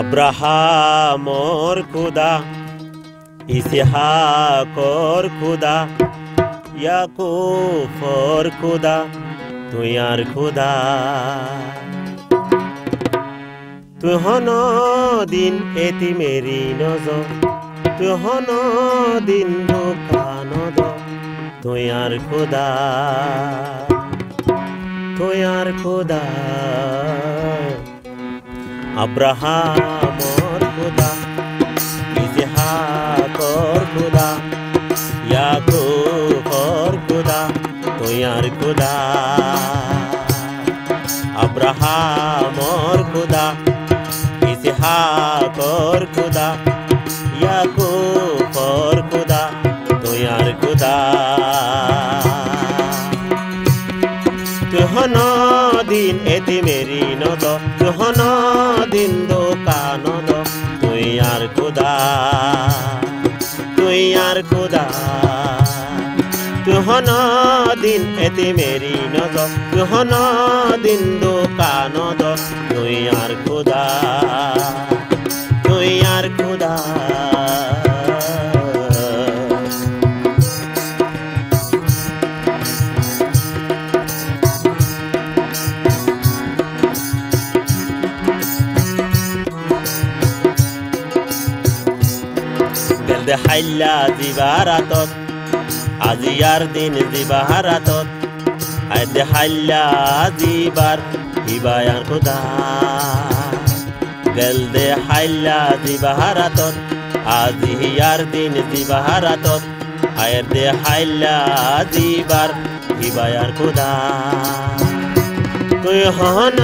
আব্রাহামর খুদা, ইসহাকর খুদা, ইয়াকুবর খুদা, তুই আর খুদা। তুই হন দিন এতিমেরি নজর, তুই হন দিন দোকানদ, তুই আর খুদা, তুই আর খুদা। আব্রাহামর খুদা, ইসহাকর খুদা, ইয়াকুবর খুদা, তুই আর খুদা। আব্রাহামর খুদা, ইসহাকর খুদা, ইয়াকুবর খুদা, তুই আর খুদা। তুই হন দিন এতিমেরি নদ, তুই হন দিন দোকানদ, তুই আর খুদা, তুই আর খুদা। তুই হন দিন এতিমেরি নদ, তুই হন দিন দোকানদ, তুই আর খুদা, তুই আর খুদা। দে হাইলা জিবারাতত, আজি আর দিন জিবারাতত, আই দে হাইলা জিবার হিবায়ার খুদা। গেল দে হাইলা জিবারাতত, আজি আর দিন জিবারাতত, আই দে হাইলা জিবার হিবায়ার খুদা। তুই হন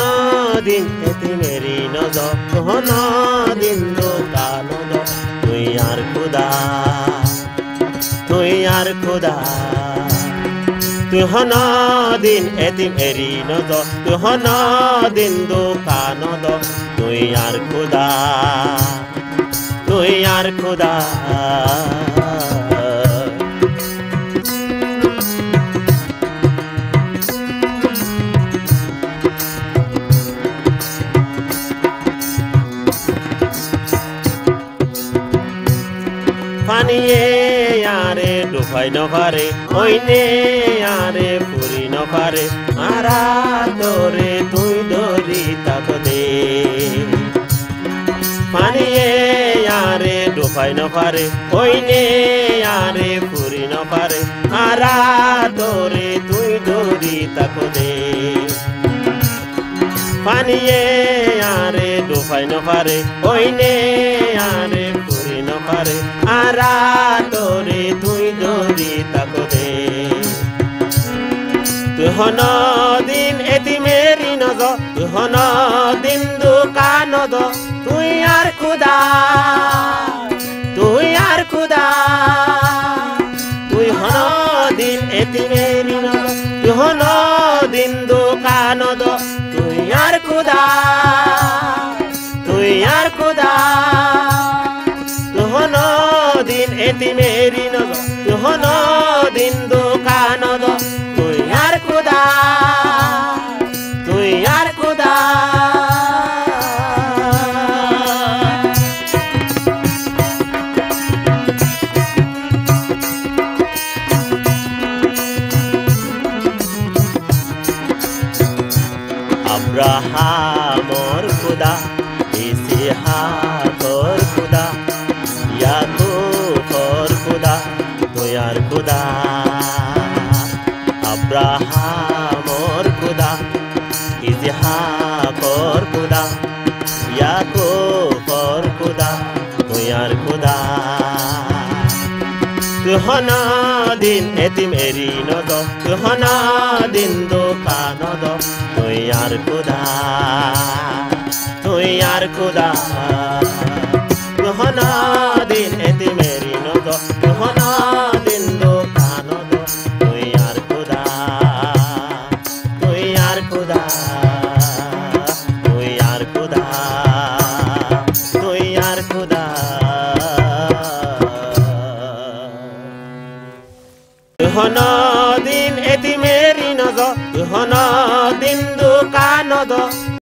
দিন এতিমেরি নজর, তুই হন দিন দোকানদ, তুই আর খুদা, তুই আর খুদা। তুই হন দিন এতিমেরি নজর, তুই হন দিন দোকানদ, তুই আর খুদা, তুই আর খুদা। পানিয়ে আরে ডুবাই নপারে, ওইনে আরে পুরি নপারে, মারা তোরে তুই দরি তাক দে। পানিয়ে আরে ডুবাই নপারে, ওইনে আরে পুরি নপারে, মারা তোরে তুই দরি তাক দে। পানিয়ে আরে ডুবাই নপারে, ওইনে আরে পুরি নপারে, আরা তোরে তুই দরি তাক দে। তুই হন দিন এতিমেরি নজর, তুই হন দিন দোকানদ, তুই আর খুদা, তুই আর খুদা। তুই হন দিন এতিমেরি নজর, তুই হন দিন দোকানদ, তুই আর খুদা, তুই আর খুদা। তুই হন দিন এতিমেরি নজর, তুই হন দিন দোকানদ, তুই আর খুদা, তুই আর খুদা। আব্রাহামর খুদা, ইসহাকর খুদা, ইয়াকুবর খুদা, তুই আর খুদা। আব্রাহামর খুদা, ইসহাকর খুদা, ইয়াকুবর খুদা, তুই আর খুদা। তুই হন দিন এতিমেরি নজর, তুই হন দিন দোকানদ, তুই আর খুদা, তুই আর খুদা। তুই হন দিন এতিমেরি নজর, তুই হন দিন দোকানদ, তুই আর খুদা, তুই আর খুদা, তুই আর খুদা, তুই আর খুদা। তুই হন দিন এতিমেরি নজর, তুই হন দিন দোকানদ।